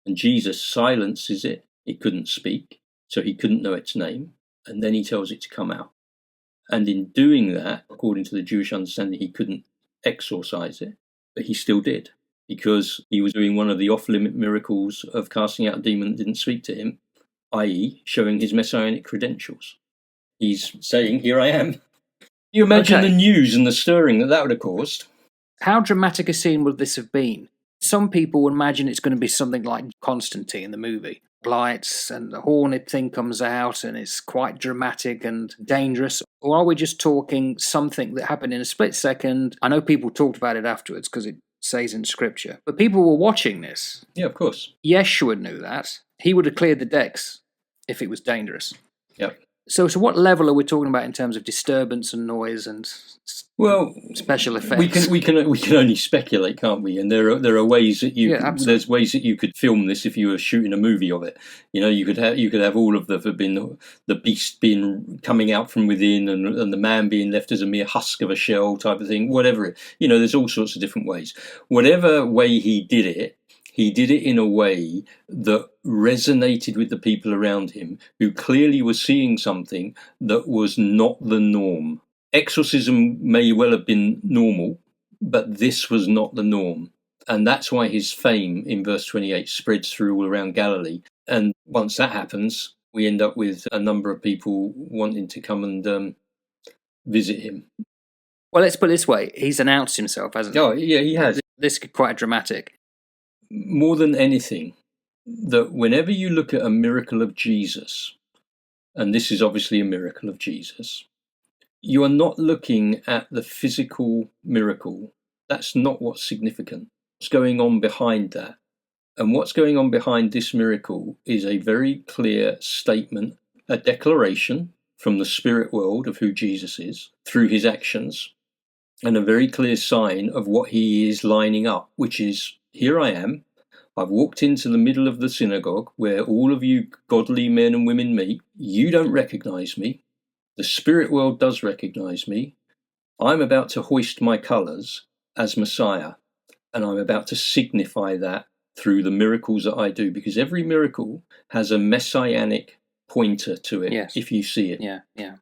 And Jesus silences it. It couldn't speak, so he couldn't know its name. And then he tells it to come out. And in doing that, according to the Jewish understanding, he couldn't exorcise it, but he still did, because he was doing one of the off-limit miracles of casting out a demon that didn't speak to him, i.e. showing his messianic credentials. He's saying, here I am. You imagine the news and the stirring that would have caused. How dramatic a scene would this have been? Some people would imagine it's going to be something like Constantine, the movie. Lights and the horned thing comes out and it's quite dramatic and dangerous. Or are we just talking something that happened in a split second? I know people talked about it afterwards because it says in scripture. But people were watching this. Yeah, of course. Yeshua knew that. He would have cleared the decks if it was dangerous. Yep. So what level are we talking about in terms of disturbance and noise and special effects? We can only speculate, can't we? And there are ways that there's ways that you could film this if you were shooting a movie of it. You know, you could have all of the beast being coming out from within and the man being left as a mere husk of a shell type of thing. Whatever there's all sorts of different ways. Whatever way he did it in a way that resonated with the people around him, who clearly were seeing something that was not the norm. Exorcism may well have been normal, but this was not the norm. And that's why his fame in verse 28 spreads through all around Galilee. And once that happens, we end up with a number of people wanting to come and visit him. Well, let's put it this way. He's announced himself, hasn't he? Oh, yeah, he has. This is quite dramatic. More than anything, that whenever you look at a miracle of Jesus, and this is obviously a miracle of Jesus, you are not looking at the physical miracle. That's not what's significant. What's going on behind that? And what's going on behind this miracle is a very clear statement, a declaration from the spirit world of who Jesus is through his actions, and a very clear sign of what he is lining up, which is, here I am. I've walked into the middle of the synagogue where all of you godly men and women meet. You don't recognize me. The spirit world does recognize me. I'm about to hoist my colours as Messiah, and I'm about to signify that through the miracles that I do, because every miracle has a messianic pointer to it, if you see it. Yeah.